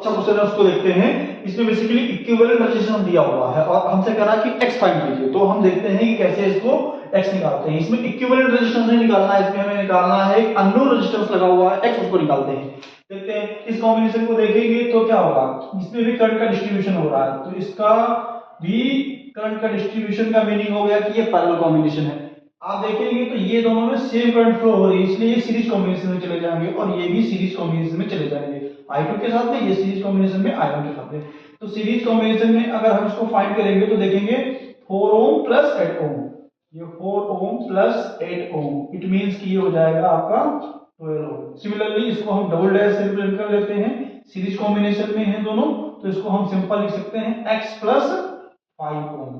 अच्छा क्वेश्चन है उसको देखते हैं। इसमें बेसिकली इक्विवेलेंट रेजिस्टेंस दिया हुआ है और हमसे कह रहा है कि x फाइंड कीजिए, तो हम देखते हैं कि कैसे इसको x निकालते हैं। इसमें इक्विवेलेंट रेजिस्टेंस नहीं निकालना है, इसमें हमें निकालना है एक अननोन रेजिस्टेंस लगा हुआ है x, उसको निकालते हैं। देखते हैं इस कॉम्बिनेशन को देखेंगे तो क्या होगा, इसमें भी करंट का डिस्ट्रीब्यूशन हो रहा है, तो इसका भी करंट का डिस्ट्रीब्यूशन का मीनिंग हो गया कि ये पैरेलल कॉम्बिनेशन है। आप देखेंगे तो ये दोनों में सेम करंट फ्लो हो रही है, इसलिए ये सीरीज कॉम्बिनेशन में चले जाएंगे और ये भी सीरीज कॉम्बिनेशन में चले जाएंगे, I2 के साथ में, ये सीरीज कॉम्बिनेशन में I1 के साथ में। तो सीरीज कॉम्बिनेशन में अगर हम इसको फाइंड करेंगे तो देखेंगे 4 ओम प्लस 8 ओम, ये 4 ohm plus 8 ohm, it means कि ये हो जाएगा आपका 12 ओम। सिमिलरली इसको हम डबल डैश से रिप्रेजेंट कर लेते हैं, सीरीज कॉम्बिनेशन में है दोनों, तो इसको हम सिंपल लिख सकते हैं x प्लस 5 ओम।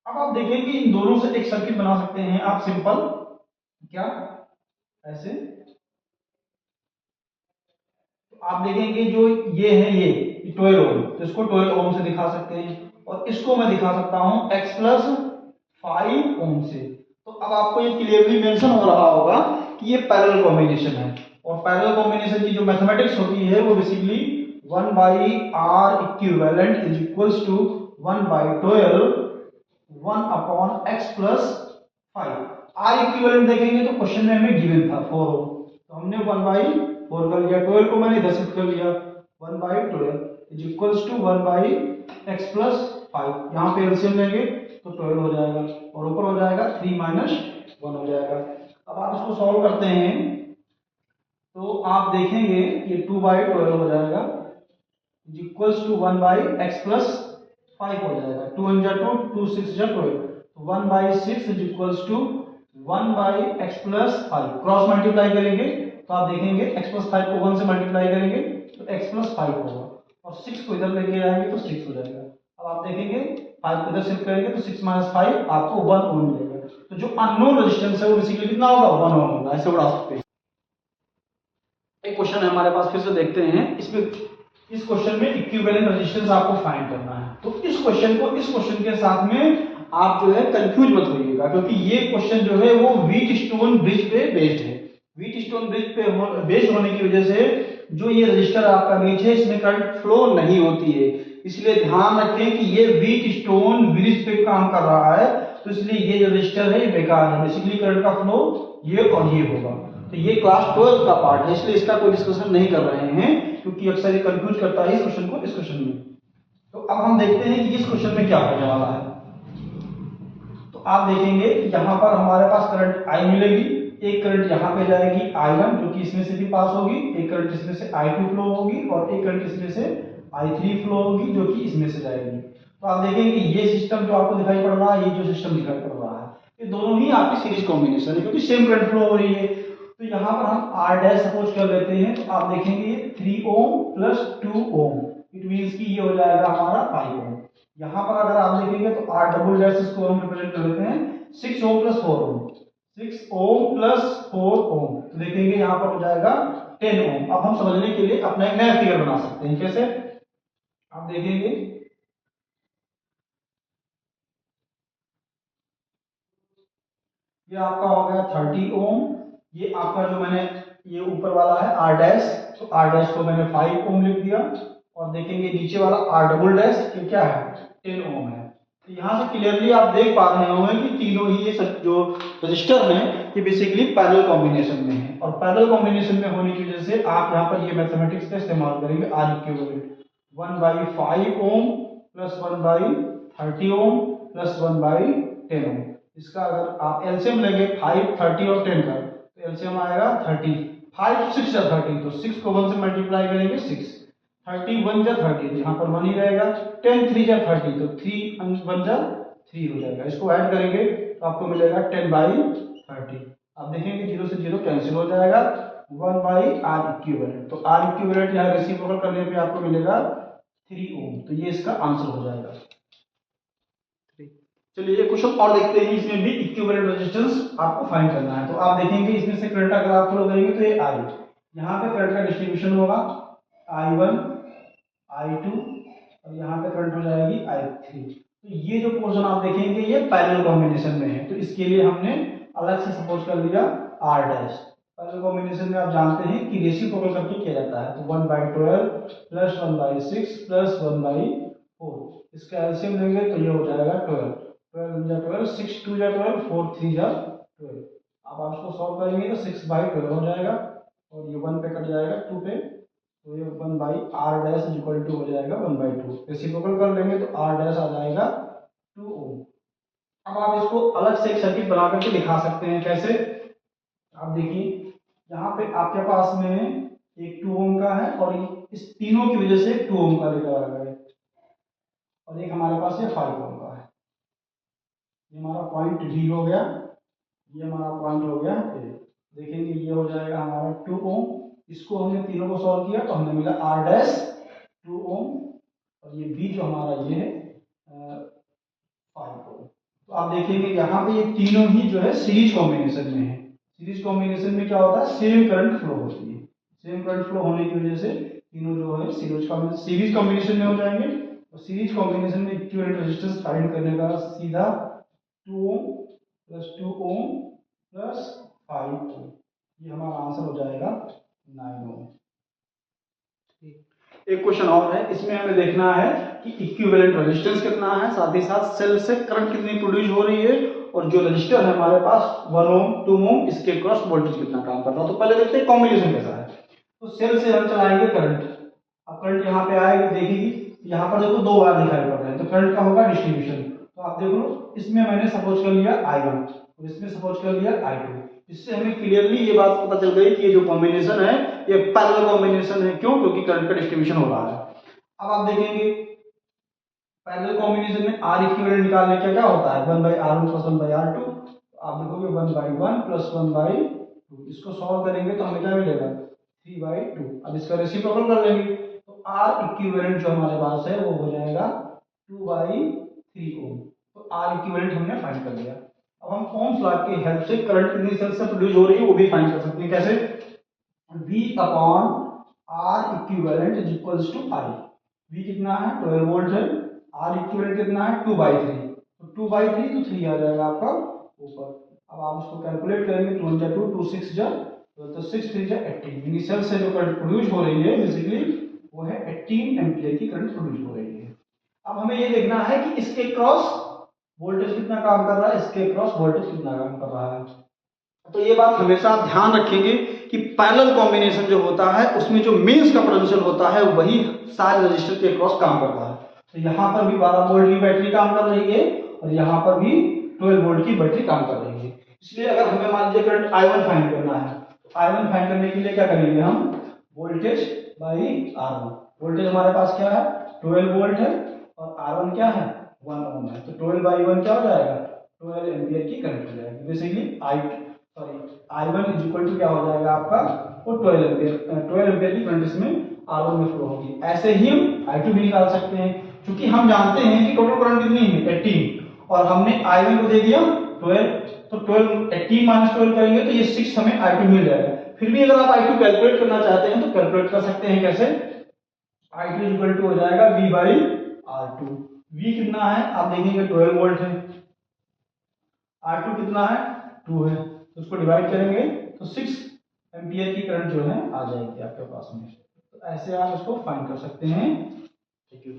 अब आप देखेंगे इन दोनों से एक सर्किट बना सकते हैं आप सिंपल, क्या ऐसे, तो आप देखेंगे जो ये है ये 12 ओम, तो इसको 12 ओम से दिखा सकते हैं और इसको मैं दिखा सकता हूं x प्लस 5 ओम से। तो अब आपको ये क्लियरली मेंशन हो रहा होगा कि ये पैरेलल कॉम्बिनेशन है, और पैरेलल कॉम्बिनेशन की जो मैथमेटिक्स होती है वो basically 1 by R equivalent is equals to 1 by 12 1 upon x plus 5। R equivalent देखेंगे तो क्वेश्चन में हमें गिवन था 4 ओम, तो हमने 1 बाई 4 कर लिया, 12 को मैंने इधर शिफ्ट कर लिया, 1 by 12 is equals to 1 by x plus 5। यहाँ पे एलसीएम लेंगे तो 12 हो जाएगा और ऊपर हो जाएगा 3 माइनस 1 हो जाएगा। अब आप इसको सॉल्व करते हैं तो आप देखेंगे ये 2 बाई 12 हो जाएगा is equals to 1 by x plus 5 हो जाएगा, 2 इन जा 2, 2 6 जा 12, तो 1 by 6 is equals to 1 by x plus 5। Cross multiply करेंगे तो आप देखेंगे x प्लस 5 को 1 से मल्टीप्लाई करेंगे तो x प्लस 5 होगा और 6 को इधर लेके जाएंगे तो 6 हो जाएगा। अब आप देखेंगे 5 को इधर शिफ्ट करेंगे तो 6 माइनस 5 आपको 1 ओम मिलेगा, तो जो अननोन रेजिस्टेंस है वो बेसिकली कितना होगा, 1 ओम होगा। ऐसे बढ़ा सकते हैं। एक क्वेश्चन है हमारे पास, फिर से देखते हैं। इसमें इस क्वेश्चन में इक्विवेलेंट रेजिस्टेंस आपको फाइंड करना है, तो इस क्वेश्चन के साथ में आप जो है कंफ्यूज मत होइएगा, क्योंकि ये क्वेश्चन जो है वो व्हीट स्टोन ब्रिज पे बेस्ड है। व्हीट स्टोन ब्रिज पे बेस्ड होने की वजह से जो ये रजिस्टर आपका ब्रिज है इसमें करंट फ्लो नहीं होती है, इसलिए ध्यान रखें कि ये व्हीट स्टोन ब्रिज पे काम कर रहा है, तो इसलिए ये जो रजिस्टर है ये बेकार है। बेसिकली करंट का फ्लो ये और ये होगा, तो ये क्लास 12 का पार्ट है, इसलिए इसका कोई डिस्कशन नहीं कर रहे हैं, क्योंकि अक्सर ये कंफ्यूज करता है इस क्वेश्चन को इस क्वेश्चन में। तो अब हम देखते हैं कि इस क्वेश्चन में क्या होने वाला है। तो आप देखेंगे यहाँ पर हमारे पास करंट I मिलेगी, एक करंट यहाँ पे जाएगी I1 जो कि इसमें से भी पास होगी, एक करंट इसमें से I2 फ्लो होगी और एक करंट इसमें से I3 फ्लो होगी जो कि इसमें से जाएगी। तो आप देखेंगे ये सिस्टम जो आपको दिखाई पड़ रहा है, ये जो सिस्टम दिखाई पड़ रहा है, ये दोनों ही आपकी सीरीज कॉम्बिनेशन है, क्योंकि सेम करंट फ्लो हो रही है। तो यहाँ पर हम R डैश सपोज कर लेते हैं, तो आप देखेंगे 3 ohm plus 2 ohm, it means कि ये हो जाएगा हमारा 5 ओम। यहाँ पर अगर आप देखेंगे तो R डबल डैश इसको हम रिप्रेजेंट कर लेते हैं 6 ओम प्लस 4 ओम, 6 ओम प्लस 4 ओम, तो देखेंगे यहाँ पर हो जाएगा 10 ओम। अब हम समझने के लिए अपना एक नया फिगर बना सकते हैं, कैसे, आप देखेंगे ये आपका हो गया 30 ओम, ये आपका जो मैंने ये ऊपर वाला है R डैश, तो R डैश को मैंने 5 ओम लिख दिया, और देखेंगे नीचे वाला R डबल डैश ये क्या है, 10 ओम है। तो यहाँ से क्लियरली आप देख पा रहे होंगे कि तीनों ही ये सब जो रजिस्टर हैं ये बेसिकली पैरेलल कॉम्बिनेशन में है, और पैरेलल कॉम्बिनेशन में होने की वजह से आप यहाँ पर ये मैथमेटिक्स का इस्तेमाल करेंगे। R equivalent 1 by 5 ohm plus 1 by 30 ohm plus 1 by 10 ओम। इसका अगर आप एलसीएम लेंगे 5, 30 और 10 का, तो एलसीएम आएगा 30, 5 6 या 30, तो 6 को 1 से मल्टीप्लाई करेंगे 6, 30 1 जा 30, यहाँ पर 1 ही रहेगा, 10 3 जा 30, तो 3 1 जा 3 हो जाएगा। इसको ऐड करेंगे तो आपको मिलेगा 10 बाई 30। आप देखेंगे 0 से 0 कैंसिल हो जाएगा, 1 बाई आर इक्विवेलेंट, तो आर इक्विवेलेंट यहाँ रेसिप्रोकल करने पे आपको मिलेगा 3 ओम, तो ये इसका आंसर हो जाएगा। चलिए एक क्वेश्चन और देखते हैं, इसमें भी इक्विवेलेंट रेजिस्टेंस आपको फाइंड करना है। तो आप देखेंगे इसमें से करंट अगर आप फ्लो करेंगे तो ये I, यहाँ पे करंट का डिस्ट्रीब्यूशन होगा I1 I2 और यहाँ पे करंट हो जाएगी I3। तो ये जो पोर्शन आप देखेंगे ये पैरेलल कॉम्बिनेशन में है, तो इसके लिए हमने अलग से सपोज कर लिया R डैश, पैरेलल कॉम्बिनेशन में आप जानते हैं कि रेसिप्रोकल करके किया जाता है, तो 1/12 प्लस 1/6 प्लस 1/4, इसका एलसीएम लेंगे तो ये हो जाएगा 12, 12 जा 12, 6 2 जा 12, 4 3 जा 12। अब आप इसको सॉल्व करेंगे तो 6/12 हो जाएगा और ये 1 पे कट जाएगा 2 पे, तो ये 1/r डैश इक्वल टू हो जाएगा 1/2। रेसिप्रोकल कर लेंगे तो r डैश आ जाएगा 2 ओम। अब आप इसको अलग से एक सर्किट बना करके दिखा सकते हैं, कैसे? आप देखिए यहाँ पे आपके पास में एक 2 ओम का है और इस तीनों की वजह से 2 ओम का लेकर आ गए, और एक हमारे पास ये 5 ओम का है। ये हमारा पॉइंट डी हो गया, ये हमारा पॉइंट हो गया ए। देखेंगे ये हो जाएगा हमारा 2 ओम। इसको हमने तीनों को सॉल्व किया तो हमें मिला r डैश 2 ओम, और ये बी जो हमारा ये है 5 ओम। तो आप देखेंगे यहाँ पे ये तीनों ही जो है सीरीज कॉम्बिनेशन में है। सीरीज कॉम्बिनेशन में क्या होता है, सेम करंट फ्लो होती है। सेम करंट फ्लो होने की वजह से तीनों जो है सीरीज कॉम्बिनेशन में हो जाएंगे, और सीरीज कॉम्बिनेशन में इक्विवेलेंट रेजिस्टेंस फाइंड करने का सीधा 2 ओम प्लस 2 ओम प्लस 5 ओम, ये हमारा आंसर हो जाएगा 9 ओम। एक क्वेश्चन और है, इसमें हमें देखना है कि इक्विवेलेंट रेजिस्टेंस कितना है, साथ ही साथ सेल से करंट कितनी प्रोड्यूस हो रही है, और जो रजिस्टर है हमारे पास 1 ओम 2 ओम, इसके क्रॉस वोल्टेज कितना काम करता है। तो पहले देखते हैं कॉम्बिनेशन कैसा है। तो सेल से हम चलाएंगे करंट। अब करंट यहाँ पे आएगी, देखिए यहाँ पर देखो 2 वायर दिखाई पड़ रहे हैं, तो करंट का होगा डिस्ट्रीब्यूशन। तो आप देख लो, इसमें मैंने सपोज कर लिया I1 और इसमें सपोज कर लिया I2। इससे हमें क्लियरली ये बात पता चल गई कि ये जो कॉम्बिनेशन है ये पैरेलल कॉम्बिनेशन है। क्यों? क्योंकि करंट का डिस्ट्रीब्यूशन हो रहा है। अब आप देखेंगे पैरेलल कॉम्बिनेशन में R इक्विवेलेंट निकालने का क्या होता है, 1/R1 प्लस 1/R2। आप देखोगे 1/1 प्लस 1/2, इसको सॉल्व करेंगे तो हमें क्या मिलेगा 3/2। अब इसका रेसिप्रोकल कर लेंगे तो R इक्विवेलेंट जो हमारे पास है वो हो जाएगा 2/3 ओम। तो R इक्विवेलेंट हमने फाइंड कर लिया। अब हम ओम्स लॉ की हेल्प से करंट कितनी सेल से प्रोड्यूस हो रही है वो भी फाइंड कर सकते हैं। कैसे? V upon R equivalent is equals to I। V कितना है 12 वोल्ट है, R इक्विवेलेंट कितना है 2/3, तो 2/3 तो 3 आ जाएगा आपका ऊपर। अब आप इसको कैलकुलेट करेंगे, 2 × 2 2 6 जा, तो 6 3 जा 18। यानी सेल से जो करंट प्रोड्यूस हो रही है बेसिकली वो है 18 एम्पीयर की करंट प्रोड्यूस हो रही है। अब हमें ये देखना है कि इसके क्रॉस वोल्टेज कितना काम कर रहा है, इसके क्रॉस वोल्टेज कितना काम कर रहा है। तो ये बात हमेशा आप ध्यान रखेंगे कि पैरेलल कॉम्बिनेशन जो होता है उसमें जो मेंस का पोटेंशियल होता है वही सारे रजिस्टर के क्रॉस काम करता है। तो यहाँ पर भी 12 वोल्ट की बैटरी काम कर रही है और यहाँ पर भी 12 वोल्ट की बैटरी काम कर रही है। इसलिए अगर हमें मान लीजिए करंट I1 फाइंड करना है, तो I1 फाइंड करने के लिए क्या करेंगे हम, वोल्टेज बाई R1। वोल्टेज हमारे पास क्या है 12 वोल्ट है और R1 क्या है 1 ओम है, तो 12/1 क्या हो जाएगा 12 एम्पीयर की करंट हो जाएगी। Basically I1 is equal to क्या हो जाएगा आपका वो 12 एम्पीयर की करंट इसमें R1 में फ्लो होगी। ऐसे ही हम I2 भी निकाल सकते हैं, क्योंकि हम जानते हैं कि टोटल करंट कितनी है 18 और हमने I1 को दे दिया 12, तो 12 18 माइनस 12 करेंगे तो ये 6 हमें I2 मिल जाएगा। फिर भी अगर आप I2 कैलकुलेट करना चाहते हैं तो कैलकुलेट कर सकते हैं। कैसे? I2 इक्वल टू हो जाएगा V/R2। V कितना है आप देखेंगे 12 वोल्ट है, R2 कितना है 2 है, तो उसको डिवाइड करेंगे तो 6 एम्पीयर की करंट जो है आ जाएगी आपके पास में। तो ऐसे आप इसको फाइंड कर सकते हैं। Thank you.